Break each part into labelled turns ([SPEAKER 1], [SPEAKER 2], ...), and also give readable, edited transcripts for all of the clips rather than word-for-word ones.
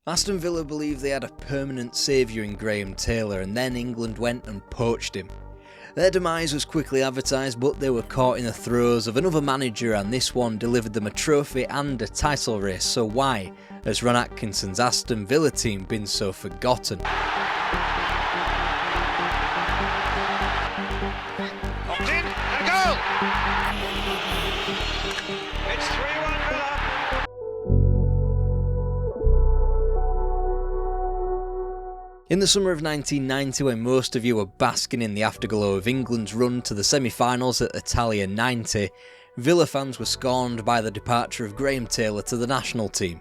[SPEAKER 1] Aston Villa believed they had a permanent saviour in Graham Taylor, and then England went and poached him. Their demise was quickly advertised, but they were caught in the throes of another manager, and this one delivered them a trophy and a title race. So why has Ron Atkinson's Aston Villa team been so forgotten?
[SPEAKER 2] Popped in, and a goal! It's 3-1 Villa.
[SPEAKER 1] In the summer of 1990, when most of you were basking in the afterglow of England's run to the semi-finals at Italia 90, Villa fans were scorned by the departure of Graham Taylor to the national team.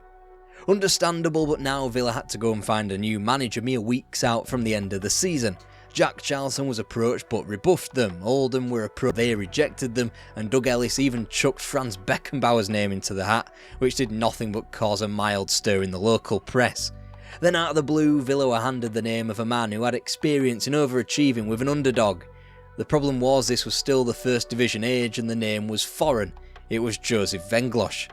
[SPEAKER 1] Understandable, but now Villa had to go and find a new manager mere weeks out from the end of the season. Jack Charlton was approached but rebuffed them, Oldham were approached, they rejected them, and Doug Ellis even chucked Franz Beckenbauer's name into the hat, which did nothing but cause a mild stir in the local press. Then out of the blue, Villa were handed the name of a man who had experience in overachieving with an underdog. The problem was this was still the first division age and the name was foreign. It was Joseph Venglos.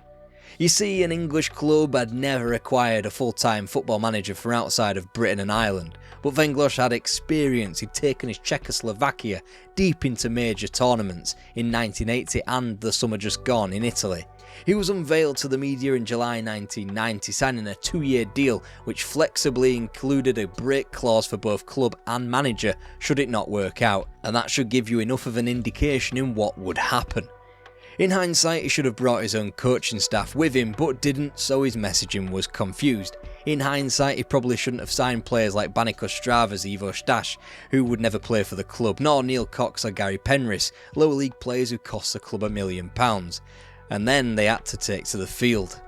[SPEAKER 1] You see, an English club had never acquired a full-time football manager from outside of Britain and Ireland, but Venglos had experience. He'd taken his Czechoslovakia deep into major tournaments in 1980 and the summer just gone in Italy. He was unveiled to the media in July 1990, signing a 2-year deal which flexibly included a break clause for both club and manager should it not work out, and that should give you enough of an indication in what would happen. In hindsight, he should have brought his own coaching staff with him, but didn't, so his messaging was confused. In hindsight, he probably shouldn't have signed players like Baniko Strava's Ivo Stash, who would never play for the club, nor Neil Cox or Gary Penrith, lower league players who cost the club £1 million. And then they had to take to the field.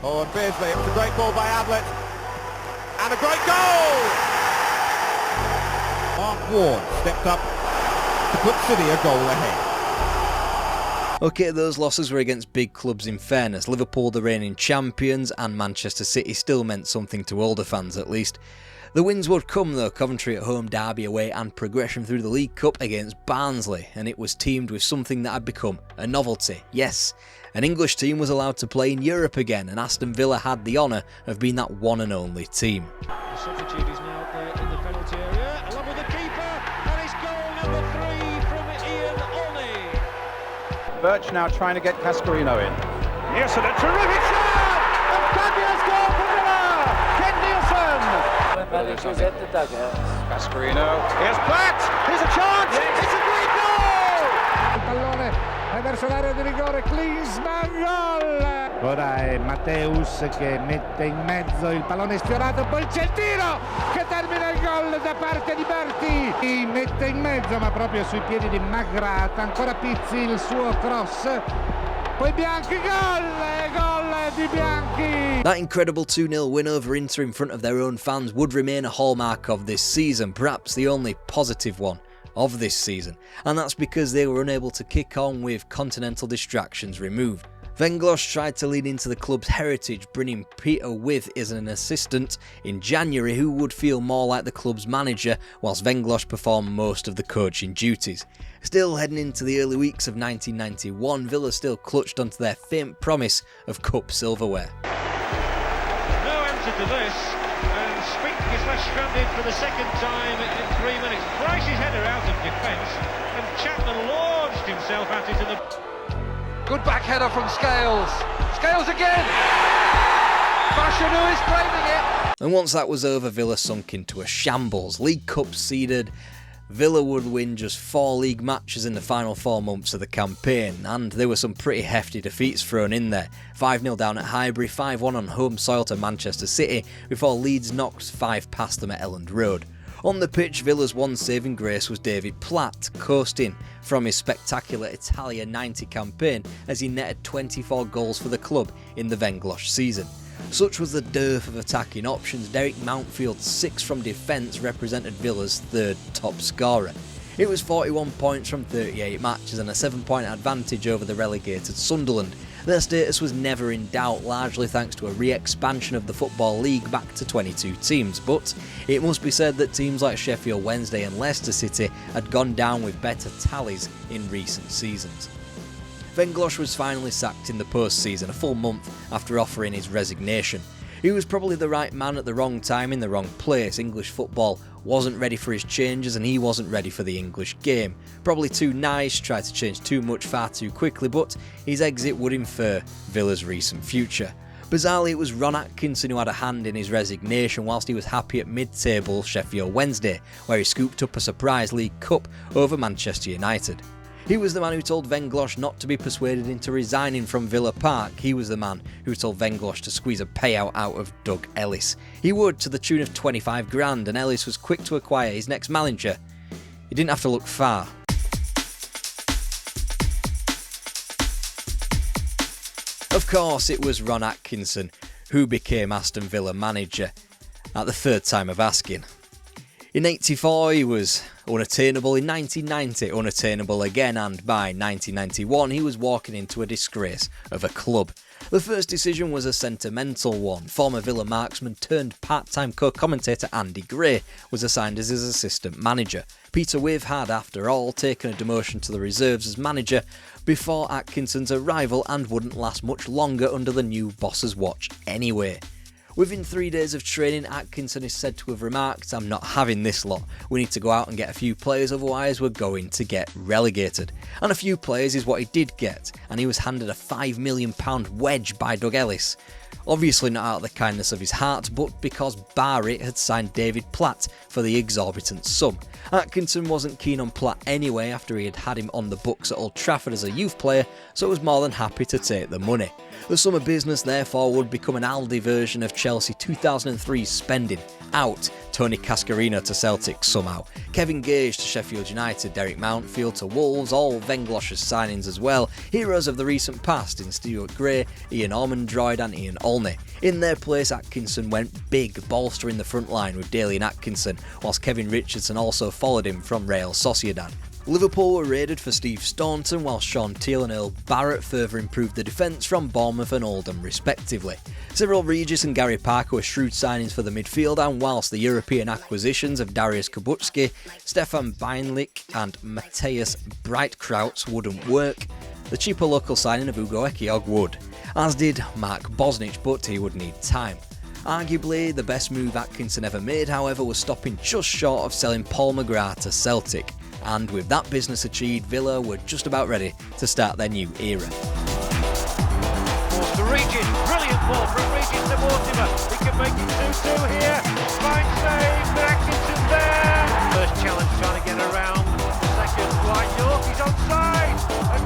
[SPEAKER 3] Oh, and Beardsley, it's a great ball by Ablett, and a great goal! Mark Ward stepped up to put City a goal ahead.
[SPEAKER 1] Okay, those losses were against big clubs in fairness. Liverpool, the reigning champions, and Manchester City still meant something to older fans at least. The wins would come though, Coventry at home, Derby away, and progression through the League Cup against Barnsley, and it was teamed with something that had become a novelty. Yes, an English team was allowed to play in Europe again, and Aston Villa had the honour of being that one and only team.
[SPEAKER 4] The substitute is now there in the penalty area, along with the keeper, and it's goal number 3 from Ian Olney.
[SPEAKER 5] Birch now trying to get Cascarino in.
[SPEAKER 2] Yes, and a terrific shot! A fabulous goal for Villa! Ken Nielsen!
[SPEAKER 6] Managers at the dugout.
[SPEAKER 5] Cascarino.
[SPEAKER 2] Here's Platt! Here's a chance!
[SPEAKER 6] Yes.
[SPEAKER 2] It's a great goal!
[SPEAKER 7] Il pallone è verso l'area di rigore, Klinsmann, gol! Ora è Matteus che mette in mezzo, il pallone sfiorato, poi c'è il tiro che termina il gol da parte di Berti. Mette in mezzo ma proprio sui piedi di Magrata, ancora Pizzi il suo cross. Poi Bianchi, gol di Bianchi!
[SPEAKER 1] That incredible 2-0 win over Inter in front of their own fans would remain a hallmark of this season, perhaps the only positive one of this season, and that's because they were unable to kick on with continental distractions removed. Venglos tried to lean into the club's heritage, bringing Peter With as an assistant in January who would feel more like the club's manager, whilst Venglos performed most of the coaching duties. Still, heading into the early weeks of 1991, Villa still clutched onto their faint promise of cup silverware.
[SPEAKER 4] No answer to this, and Spink is left stranded for the second time in 3 minutes. Price his header out of defence, and Chapman launched himself at it in the...
[SPEAKER 8] Good back header from Scales. Scales again! Fashanu is claiming it!
[SPEAKER 1] And once that was over, Villa sunk into a shambles. League Cup seeded, Villa would win just 4 league matches in the final 4 months of the campaign, and there were some pretty hefty defeats thrown in there. 5-0 down at Highbury, 5-1 on home soil to Manchester City, before Leeds knocked 5 past them at Elland Road. On the pitch, Villa's one saving grace was David Platt, coasting from his spectacular Italia 90 campaign as he netted 24 goals for the club in the Venglos season. Such was the dearth of attacking options, Derek Mountfield's 6 from defence represented Villa's 3rd top scorer. It was 41 points from 38 matches and a 7-point advantage over the relegated Sunderland. Their status was never in doubt, largely thanks to a re-expansion of the Football League back to 22 teams, but it must be said that teams like Sheffield Wednesday and Leicester City had gone down with better tallies in recent seasons. Venglos was finally sacked in the post-season, a full month after offering his resignation. He was probably the right man at the wrong time in the wrong place. English football wasn't ready for his changes and he wasn't ready for the English game. Probably too nice, tried to change too much far too quickly, but his exit would infer Villa's recent future. Bizarrely, it was Ron Atkinson who had a hand in his resignation whilst he was happy at mid-table Sheffield Wednesday, where he scooped up a surprise League Cup over Manchester United. He was the man who told Venglos not to be persuaded into resigning from Villa Park. He was the man who told Venglos to squeeze a payout out of Doug Ellis. He would, to the tune of 25 grand, and Ellis was quick to acquire his next manager. He didn't have to look far. Of course, it was Ron Atkinson who became Aston Villa manager at the third time of asking. In '84 he was unattainable, in 1990 unattainable again, and by 1991 he was walking into a disgrace of a club. The first decision was a sentimental one. Former Villa marksman turned part-time co-commentator Andy Gray was assigned as his assistant manager. Peter Wiv had, after all, taken a demotion to the reserves as manager before Atkinson's arrival and wouldn't last much longer under the new boss's watch anyway. Within 3 days of training, Atkinson is said to have remarked, "I'm not having this lot. We need to go out and get a few players, otherwise we're going to get relegated." And a few players is what he did get, and he was handed a £5 million wedge by Doug Ellis. Obviously not out of the kindness of his heart, but because Barry had signed David Platt for the exorbitant sum. Atkinson wasn't keen on Platt anyway after he had him on the books at Old Trafford as a youth player, so was more than happy to take the money. The summer business therefore would become an Aldi version of Chelsea 2003's spending. Out Tony Cascarino to Celtic somehow, Kevin Gage to Sheffield United, Derek Mountfield to Wolves, all Venglos's signings as well, heroes of the recent past in Stuart Gray, Ian Ormondroyd and Ian Olney. In their place, Atkinson went big, bolstering the front line with Daly and Atkinson, whilst Kevin Richardson also followed him from Real Sociedad. Liverpool were raided for Steve Staunton, while Sean Teal and Earl Barrett further improved the defence from Bournemouth and Oldham respectively. Cyril Regis and Gary Parker were shrewd signings for the midfield, and whilst the European acquisitions of Darius Kubutski, Stefan Beinlich and Matthias Breitkrautz wouldn't work, the cheaper local signing of Ugo Ekiog would, as did Mark Bosnich, but he would need time. Arguably, the best move Atkinson ever made, however, was stopping just short of selling Paul McGrath to Celtic. And with that business achieved, Villa were just about ready to start their new era.
[SPEAKER 4] To Regis, brilliant ball from Regis to Mortimer. He can make it 2-2 here. Fine save, but Atkinson's there. First challenge trying to get around. Second, Dwight York, he's onside. And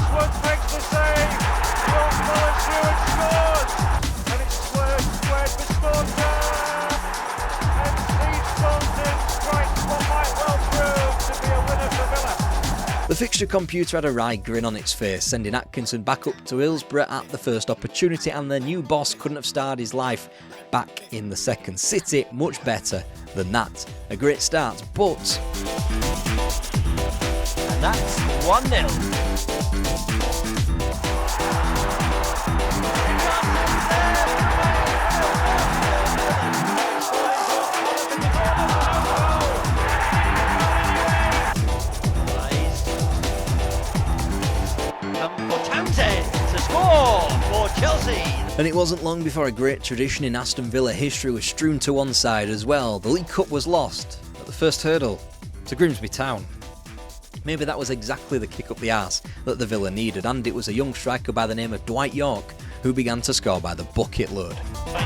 [SPEAKER 4] Chris makes the save. York follows through and scores. And it's squared for Staunton. And Steve Staunton strikes what might well prove to be a winner for Villa.
[SPEAKER 1] The fixture computer had a wry grin on its face, sending Atkinson back up to Hillsborough at the first opportunity, and their new boss couldn't have started his life back in the second city much better than that. A great start, but...
[SPEAKER 6] And that's 1-0. To score for Chelsea.
[SPEAKER 1] And it wasn't long before a great tradition in Aston Villa history was strewn to one side as well. The League Cup was lost at the first hurdle to Grimsby Town. Maybe that was exactly the kick up the arse that the Villa needed, and it was a young striker by the name of Dwight York who began to score by the bucket load.
[SPEAKER 4] What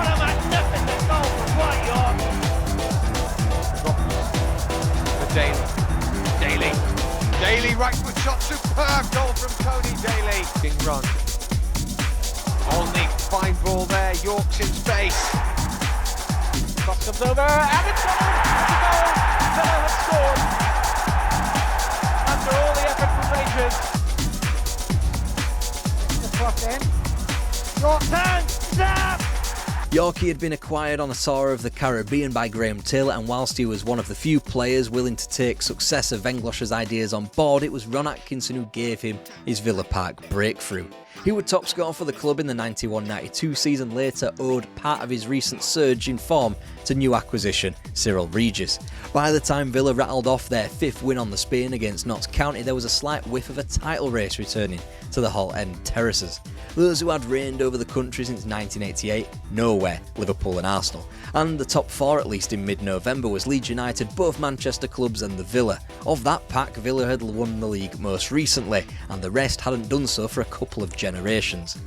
[SPEAKER 4] a magnificent goal from Dwight York.
[SPEAKER 5] Daly, right foot shot, superb goal from Tony Daly. King run. Only fine ball there, York's in space.
[SPEAKER 4] Cross comes over, and it's goal! Villa have scored. After all the effort from Rangers. The cross in. York turns, snap!
[SPEAKER 1] Yorkie had been acquired on a tour of the Caribbean by Graham Taylor, and whilst he was one of the few players willing to take success of Venglos's ideas on board, it was Ron Atkinson who gave him his Villa Park breakthrough. He would top score for the club in the 91-92 season, later owed part of his recent surge in form to new acquisition Cyril Regis. By the time Villa rattled off their 5th win on the spin against Notts County, there was a slight whiff of a title race returning to the Hall End terraces. Those who had reigned over the country since 1988, nowhere, Liverpool and Arsenal. And the top 4, at least in mid-November, was Leeds United, both Manchester clubs and the Villa. Of that pack, Villa had won the league most recently, and the rest hadn't done so for a couple of generations.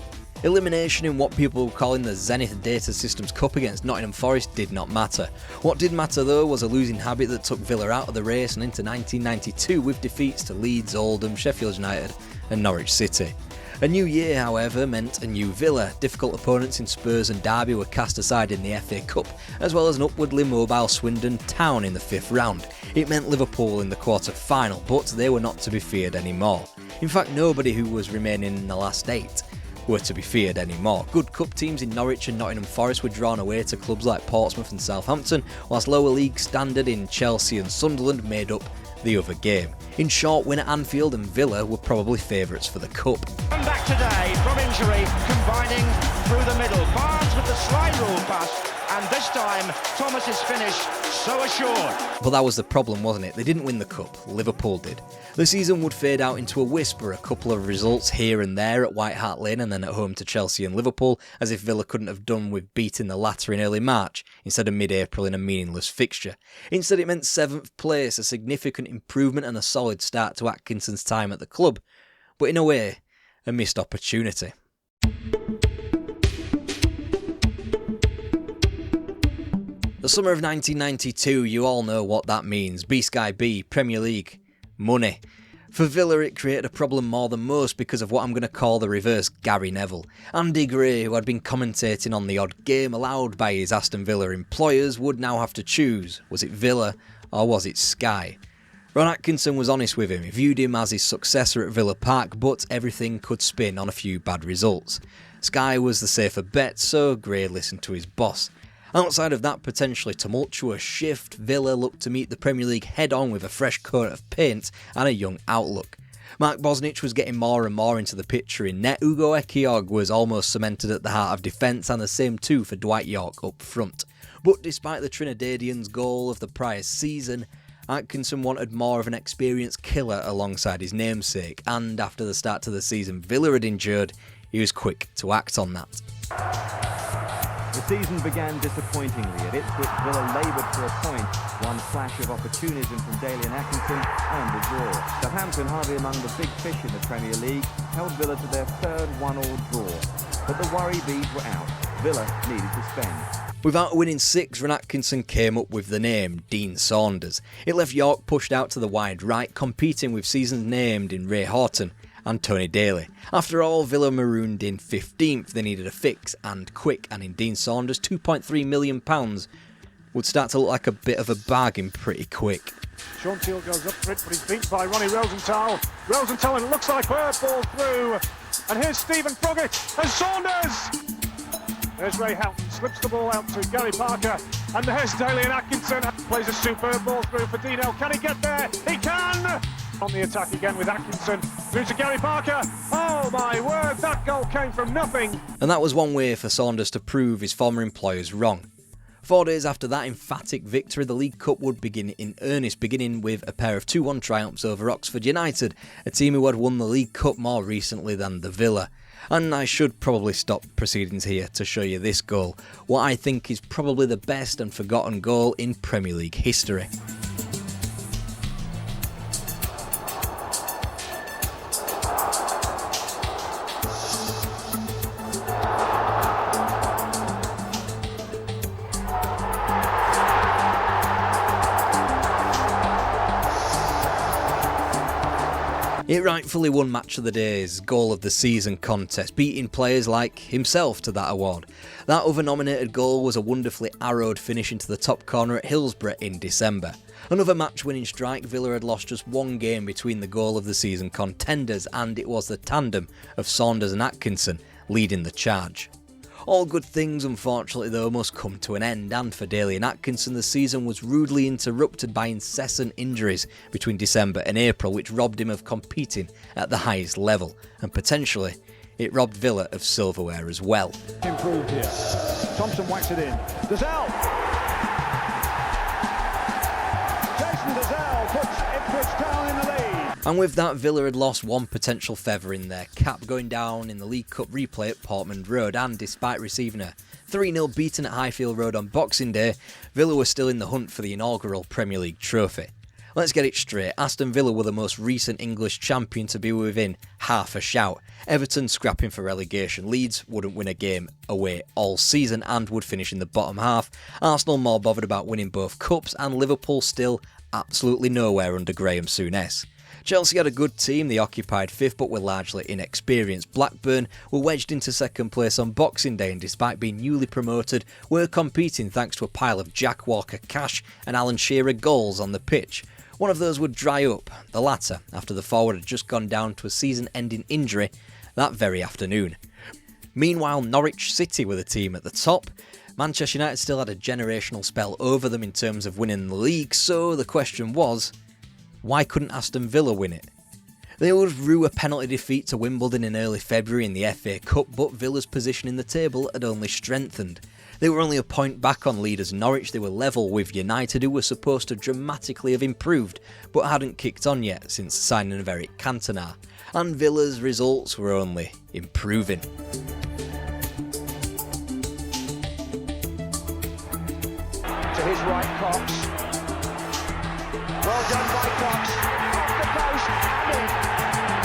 [SPEAKER 1] Elimination in what people were calling the Zenith Data Systems Cup against Nottingham Forest did not matter. What did matter though was a losing habit that took Villa out of the race and into 1992 with defeats to Leeds, Oldham, Sheffield United and Norwich City. A new year, however, meant a new Villa. Difficult opponents in Spurs and Derby were cast aside in the FA Cup, as well as an upwardly mobile Swindon Town in the 5th round. It meant Liverpool in the quarter-final, but they were not to be feared anymore. In fact, nobody who was remaining in the last 8 were to be feared anymore. Good cup teams in Norwich and Nottingham Forest were drawn away to clubs like Portsmouth and Southampton, whilst lower league standard in Chelsea and Sunderland made up the other game. In short, win at Anfield and Villa were probably favourites for the cup.
[SPEAKER 6] Come back today from injury, combining through the middle. Barnes with the slide rule pass, and this time Thomas's finish so assured.
[SPEAKER 1] But that was the problem, wasn't it? They didn't win the cup, Liverpool did. The season would fade out into a whisper, a couple of results here and there at White Hart Lane and then at home to Chelsea and Liverpool, as if Villa couldn't have done with beating the latter in early March instead of mid-April in a meaningless fixture. Instead it meant 7th place, a significant improvement and a solid start to Atkinson's time at the club, but in a way, a missed opportunity. The summer of 1992, you all know what that means. B-Sky B, Premier League, money. For Villa, it created a problem more than most because of what I'm going to call the reverse Gary Neville. Andy Gray, who had been commentating on the odd game allowed by his Aston Villa employers, would now have to choose. Was it Villa or was it Sky? Ron Atkinson was honest with him. He viewed him as his successor at Villa Park, but everything could spin on a few bad results. Sky was the safer bet, so Gray listened to his boss. Outside of that potentially tumultuous shift, Villa looked to meet the Premier League head-on with a fresh coat of paint and a young outlook. Mark Bosnich was getting more and more into the picture in net. Ugo Ekiog was almost cemented at the heart of defence, and the same too for Dwight York up front. But despite the Trinidadian's goal of the prior season, Atkinson wanted more of an experienced killer alongside his namesake, and after the start to the season Villa had endured, he was quick to act on that.
[SPEAKER 9] The season began disappointingly. At Ipswich, Villa laboured for a point. One flash of opportunism from Daly and Atkinson, and a draw. Southampton, hardly among the big fish in the Premier League, held Villa to their 3rd 1-1 draw. But the worry beads were out. Villa needed to spend.
[SPEAKER 1] Without a winning 6, Ron Atkinson came up with the name Dean Saunders. It left York pushed out to the wide right, competing with seasons named in Ray Horton and Tony Daly. After all, Villa marooned in 15th. They needed a fix, and quick, and in Dean Saunders, £2.3 million would start to look like a bit of a bargain pretty quick.
[SPEAKER 2] Sean Teal goes up for it, but he's beaten by Ronnie Rosenthal. Rosenthal, and it looks like we're ball through. And here's Stephen Froggatt and Saunders. There's Ray Houghton, slips the ball out to Gary Parker. And there's Daly and Atkinson. Plays a superb ball through for Dino. Can he get there? He can! On the attack again with Atkinson. Through to Gary Parker. Oh my word, that goal came from nothing.
[SPEAKER 1] And that was one way for Saunders to prove his former employers wrong. 4 days after that emphatic victory, the League Cup would begin in earnest, beginning with a pair of 2-1 triumphs over Oxford United, a team who had won the League Cup more recently than the Villa. And I should probably stop proceedings here to show you this goal, what I think is probably the best and forgotten goal in Premier League history. It rightfully won Match of the Day's Goal of the Season contest, beating players like himself to that award. That other nominated goal was a wonderfully arrowed finish into the top corner at Hillsborough in December. Another match-winning strike. Villa had lost just 1 game between the Goal of the Season contenders, and it was the tandem of Saunders and Atkinson leading the charge. All good things, unfortunately, though, must come to an end, and for Daly and Atkinson, the season was rudely interrupted by incessant injuries between December and April, which robbed him of competing at the highest level, and potentially, it robbed Villa of silverware as well.
[SPEAKER 2] Improved here. Thompson whacks it in. Gazelle!
[SPEAKER 1] And with that, Villa had lost one potential feather in their cap, going down in the League Cup replay at Portman Road, and despite receiving a 3-0 beating at Highfield Road on Boxing Day, Villa were still in the hunt for the inaugural Premier League trophy. Let's get it straight, Aston Villa were the most recent English champion to be within half a shout. Everton scrapping for relegation, Leeds wouldn't win a game away all season and would finish in the bottom half, Arsenal more bothered about winning both cups, and Liverpool still absolutely nowhere under Graham Souness. Chelsea had a good team, they occupied 5th but were largely inexperienced. Blackburn were wedged into 2nd place on Boxing Day and despite being newly promoted were competing thanks to a pile of Jack Walker cash and Alan Shearer goals on the pitch. One of those would dry up, the latter after the forward had just gone down to a season-ending injury that very afternoon. Meanwhile, Norwich City were the team at the top. Manchester United still had a generational spell over them in terms of winning the league, so the question was, why couldn't Aston Villa win it? They would rue a penalty defeat to Wimbledon in early February in the FA Cup, but Villa's position in the table had only strengthened. They were only a point back on leaders Norwich, they were level with United, who were supposed to dramatically have improved, but hadn't kicked on yet since the signing of Eric Cantona, and Villa's results were only improving.
[SPEAKER 6] To his right, Cox. Well done by Cox. Off the post.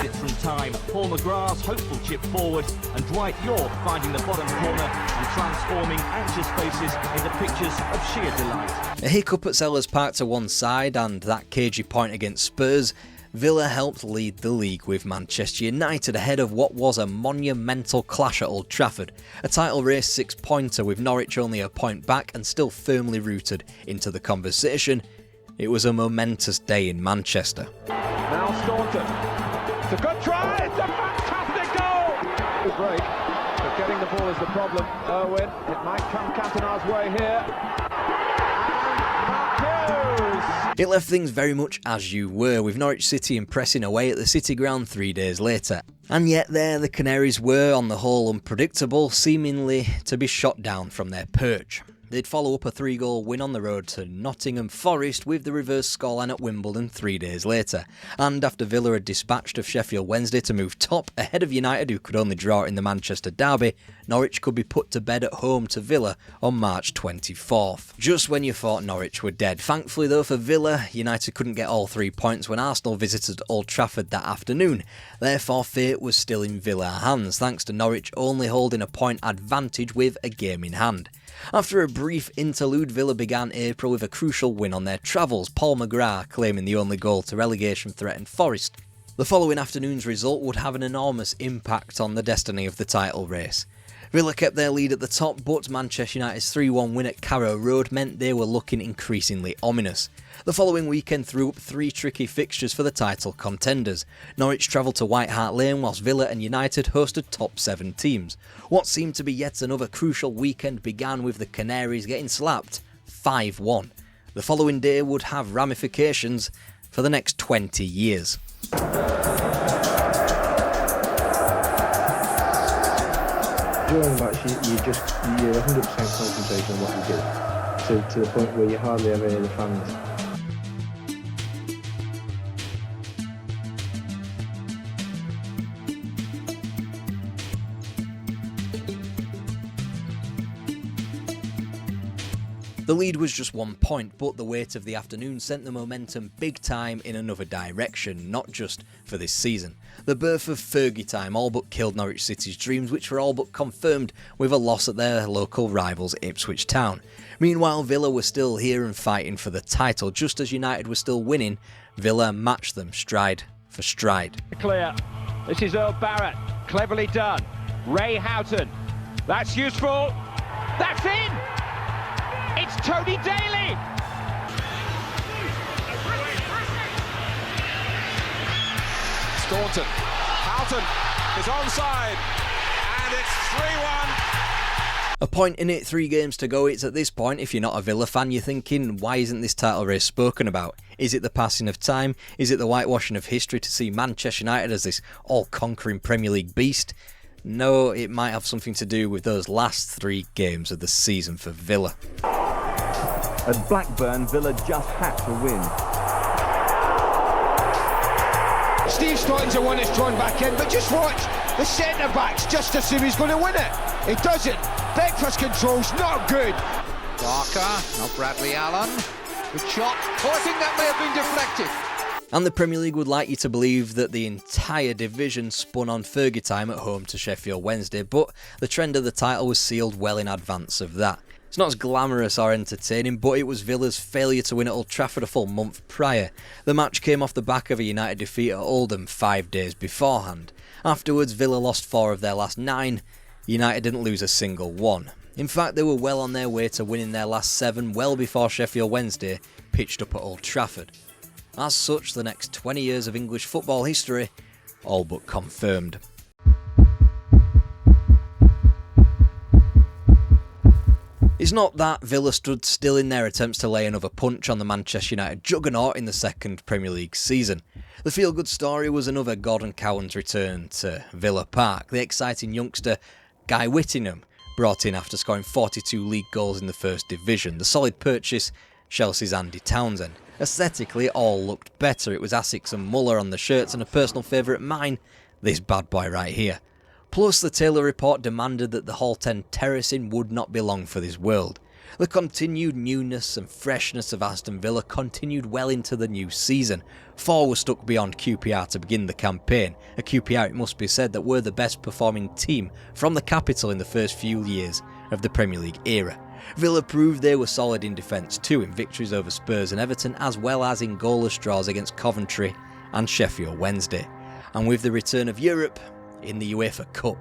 [SPEAKER 9] It's from time. Paul McGrath's hopeful chip forward, and Dwight York finding the bottom corner and transforming anxious faces into pictures of sheer delight.
[SPEAKER 1] A hiccup at Sellers Park to one side and that cagey point against Spurs, Villa helped lead the league with Manchester United ahead of what was a monumental clash at Old Trafford. A title race 6-pointer with Norwich only a point back and still firmly rooted into the conversation. It was a momentous day in Manchester.
[SPEAKER 3] Now Staunton. It's a good try. It's a fantastic goal. Good break, but getting the ball is the problem. Irwin, it might come Cantona's way here.
[SPEAKER 1] It left things very much as you were, with Norwich City impressing away at the City Ground 3 days later. And yet there the Canaries were, on the whole, unpredictable, seemingly to be shot down from their perch. They'd follow up a 3-goal win on the road to Nottingham Forest with the reverse scoreline at Wimbledon 3 days later. And after Villa had dispatched of Sheffield Wednesday to move top ahead of United, who could only draw in the Manchester derby, Norwich could be put to bed at home to Villa on March 24th. Just when you thought Norwich were dead. Thankfully though for Villa, United couldn't get all 3 points when Arsenal visited Old Trafford that afternoon. Therefore fate was still in Villa hands, thanks to Norwich only holding a point advantage with a game in hand. After a brief interlude, Villa began April with a crucial win on their travels, Paul McGrath claiming the only goal to relegation-threatened Forest. The following afternoon's result would have an enormous impact on the destiny of the title race. Villa kept their lead at the top, but Manchester United's 3-1 win at Carrow Road meant they were looking increasingly ominous. The following weekend threw up 3 tricky fixtures for the title contenders. Norwich travelled to White Hart Lane whilst Villa and United hosted top 7 teams. What seemed to be yet another crucial weekend began with the Canaries getting slapped 5-1. The following day would have ramifications for the next 20 years.
[SPEAKER 10] During the match, you're 100% concentrating on what you do, to the point where you hardly ever hear the fans.
[SPEAKER 1] The lead was just 1 point, but the weight of the afternoon sent the momentum big time in another direction, not just for this season. The birth of Fergie time all but killed Norwich City's dreams, which were all but confirmed with a loss at their local rivals Ipswich Town. Meanwhile, Villa were still here and fighting for the title. Just as United were still winning, Villa matched them stride for stride.
[SPEAKER 6] Clear. This is Earl Barrett. Cleverly done. Ray Houghton. That's useful. That's in! It's Tony Daly!
[SPEAKER 3] Staunton. Houghton is onside, and it's 3-1.
[SPEAKER 1] A point in it, 3 games to go. It's at this point, if you're not a Villa fan, you're thinking, why isn't this title race spoken about? Is it the passing of time? Is it the whitewashing of history to see Manchester United as this all-conquering Premier League beast? No, it might have something to do with those last 3 games of the season for Villa.
[SPEAKER 9] At Blackburn, Villa just had to win.
[SPEAKER 3] Steve Staunton's the one that's drawn back in, but just watch the centre-backs just to see who's going to win it. It doesn't. Beckford's control's not good.
[SPEAKER 8] Barker, not Bradley Allen. Good shot. Oh, I think that may have been deflected.
[SPEAKER 1] And the Premier League would like you to believe that the entire division spun on Fergie time at home to Sheffield Wednesday, but the trend of the title was sealed well in advance of that. It's not as glamorous or entertaining, but it was Villa's failure to win at Old Trafford a full month prior. The match came off the back of a United defeat at Oldham 5 days beforehand. Afterwards, Villa lost 4 of their last 9. United didn't lose a single one. In fact, they were well on their way to winning their last 7 well before Sheffield Wednesday pitched up at Old Trafford. As such, the next 20 years of English football history all but confirmed. It's not that Villa stood still in their attempts to lay another punch on the Manchester United juggernaut in the second Premier League season. The feel-good story was another Gordon Cowan's return to Villa Park. The exciting youngster Guy Whittingham, brought in after scoring 42 league goals in the First Division. The solid purchase, Chelsea's Andy Townsend. Aesthetically, it all looked better. It was Asics and Muller on the shirts, and a personal favourite of mine, this bad boy right here. Plus, the Taylor report demanded that the Hall 10 terracing would not be long for this world. The continued newness and freshness of Aston Villa continued well into the new season. 4 were stuck beyond QPR to begin the campaign, a QPR, it must be said, that were the best performing team from the capital in the first few years of the Premier League era. Villa proved they were solid in defence too, in victories over Spurs and Everton, as well as in goalless draws against Coventry and Sheffield Wednesday. And with the return of Europe in the UEFA Cup.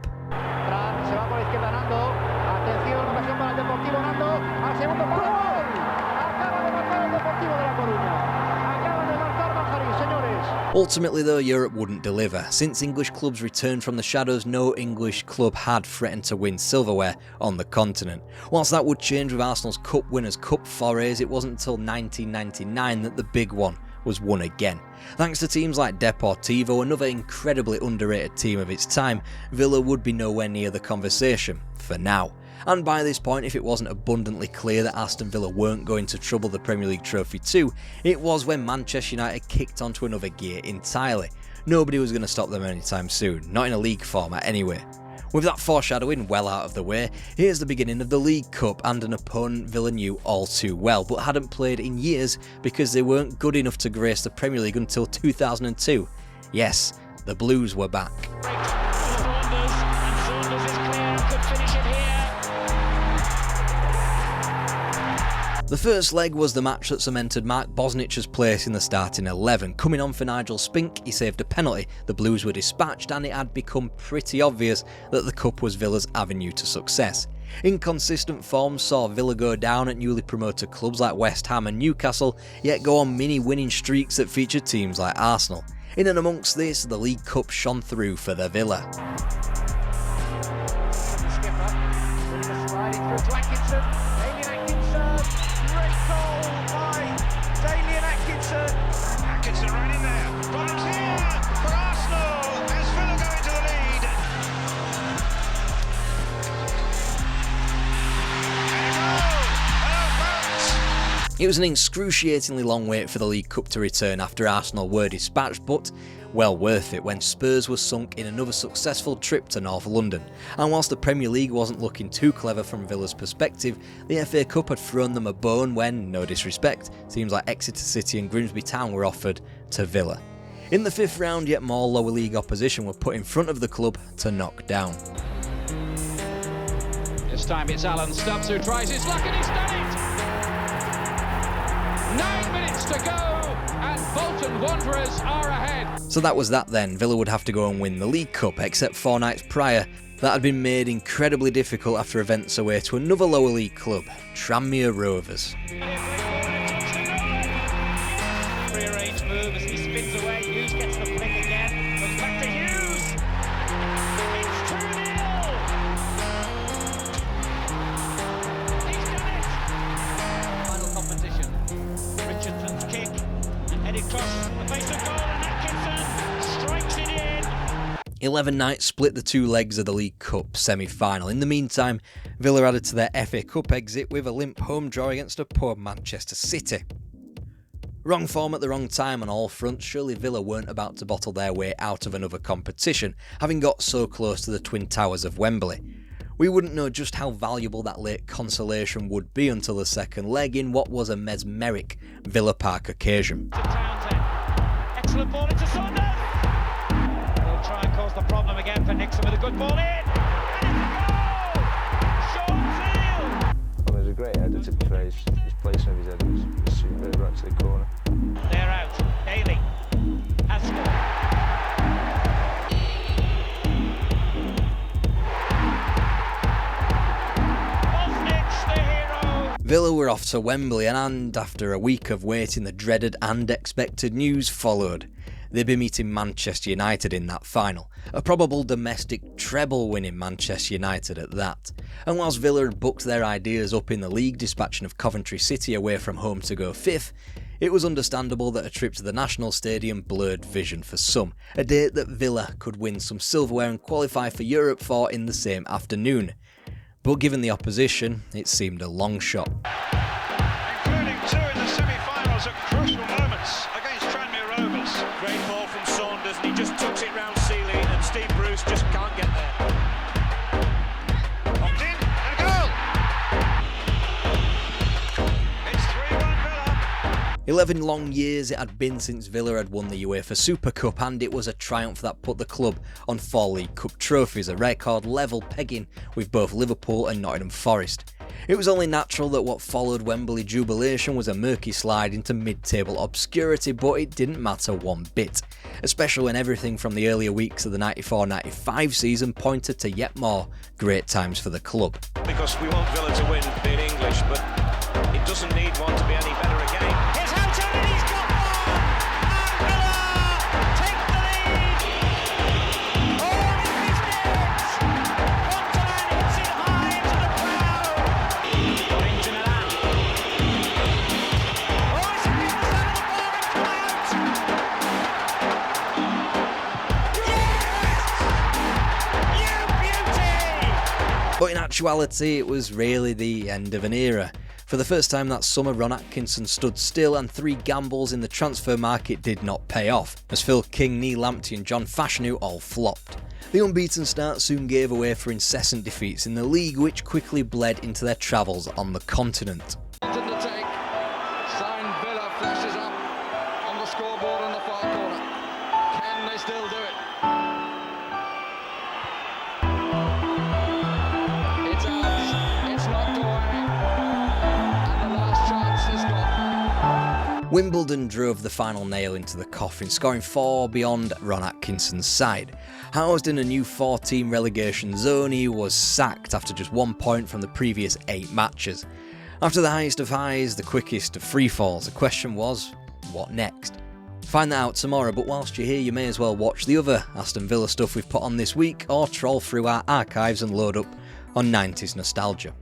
[SPEAKER 1] Ultimately though, Europe wouldn't deliver. Since English clubs returned from the shadows, no English club had threatened to win silverware on the continent. Whilst that would change with Arsenal's Cup Winners' Cup forays, it wasn't until 1999 that the big one was won again. Thanks to teams like Deportivo, another incredibly underrated team of its time, Villa would be nowhere near the conversation, for now. And by this point, if it wasn't abundantly clear that Aston Villa weren't going to trouble the Premier League trophy too, it was when Manchester United kicked onto another gear entirely. Nobody was going to stop them anytime soon, not in a league format anyway. With that foreshadowing well out of the way, here's the beginning of the League Cup and an opponent Villa knew all too well, but hadn't played in years because they weren't good enough to grace the Premier League until 2002. Yes, the Blues were back. The first leg was the match that cemented Mark Bosnich's place in the starting 11. Coming on for Nigel Spink, he saved a penalty, the Blues were dispatched, and it had become pretty obvious that the Cup was Villa's avenue to success. Inconsistent form saw Villa go down at newly promoted clubs like West Ham and Newcastle, yet go on mini winning streaks that featured teams like Arsenal. In and amongst this, the League Cup shone through for the Villa.
[SPEAKER 4] Atkinson right in there. Bottom here for Arsenal as Villa go into the lead.
[SPEAKER 1] It was an excruciatingly long wait for the League Cup to return after Arsenal were dispatched, but well worth it when Spurs was sunk in another successful trip to North London. And whilst the Premier League wasn't looking too clever from Villa's perspective, the FA Cup had thrown them a bone when, no disrespect, teams like Exeter City and Grimsby Town were offered to Villa. In the 5th round, yet more lower league opposition were put in front of the club to knock down.
[SPEAKER 6] This time it's Alan Stubbs who tries his luck and he's done it! 9 minutes to go, and Bolton Wanderers are ahead.
[SPEAKER 1] So that was that then. Villa would have to go and win the League Cup, except 4 nights prior, that had been made incredibly difficult after events away to another lower league club, Tranmere Rovers.
[SPEAKER 4] Rearranged move as he spins away. Hughes gets the flick again. Comes back to Hughes. It's 2-0. He's done it. Final competition. Richardson's kick. Headed across the face of goal, and Atkinson strikes it in.
[SPEAKER 1] 11 nights split the 2 legs of the League Cup semi-final. In the meantime, Villa added to their FA Cup exit with a limp home draw against a poor Manchester City. Wrong form at the wrong time on all fronts. Surely Villa weren't about to bottle their way out of another competition, having got so close to the Twin Towers of Wembley. We wouldn't know just how valuable that late consolation would be until the second leg in what was a mesmeric Villa Park occasion.
[SPEAKER 4] Excellent ball into Saunders. They'll try and cause the problem again for Nixon with a good ball in. And it's a goal! Sean Seal!
[SPEAKER 10] Well, it was a great header to be fair. His placement of his head was superb right to the corner.
[SPEAKER 4] They're out. Daly has scored.
[SPEAKER 1] Villa were off to Wembley and after a week of waiting the dreaded and expected news followed. They'd be meeting Manchester United in that final, a probable domestic treble win in Manchester United at that. And whilst Villa had booked their ideas up in the league, dispatching of Coventry City away from home to go 5th, it was understandable that a trip to the National Stadium blurred vision for some, a date that Villa could win some silverware and qualify for Europe for in the same afternoon. But given the opposition, it seemed a long shot.
[SPEAKER 2] Including 2 in the semi-finals at crucial moments against Tranmere Rovers. Great ball from Saunders and he just tucks it round Seeley and Steve Bruce just can't get there. Popped in and a goal! It's 3-1 Villa.
[SPEAKER 1] 11 long years it had been since Villa had won the UEFA Super Cup, and it was a triumph that put the club on 4 League Cup trophies, a record level pegging with both Liverpool and Nottingham Forest. It was only natural that what followed Wembley jubilation was a murky slide into mid-table obscurity, but it didn't matter one bit, especially when everything from the earlier weeks of the 94-95 season pointed to yet more great times for the club.
[SPEAKER 2] Because we want Villa to win being English, but it doesn't need one to be any better again. Here's Houghton and he's got one! And Villa take the lead! All in 15 minutes! Fontaine hits it high into the crowd! Got into Milan. Oh, it's a good side of the ball and come out! Yes! You beauty!
[SPEAKER 1] But in actuality, it was really the end of an era. For the first time that summer, Ron Atkinson stood still and 3 gambles in the transfer market did not pay off, as Phil King, Neil Lamptey and John Fashanu all flopped. The unbeaten start soon gave way for incessant defeats in the league, which quickly bled into their travels on the continent.
[SPEAKER 8] Signed Villa flashes up on the scoreboard on the far corner. Can they still do it? It's out. It's knocked away. And the last chance is gone.
[SPEAKER 1] Wimbledon drove the final nail into the coffin, scoring 4 beyond Ron Atkinson's side. Housed in a new 4-team relegation zone, he was sacked after just 1 point from the previous 8 matches. After the highest of highs, the quickest of free falls, the question was, what next? Find that out tomorrow, but whilst you're here you may as well watch the other Aston Villa stuff we've put on this week, or troll through our archives and load up on 90s nostalgia.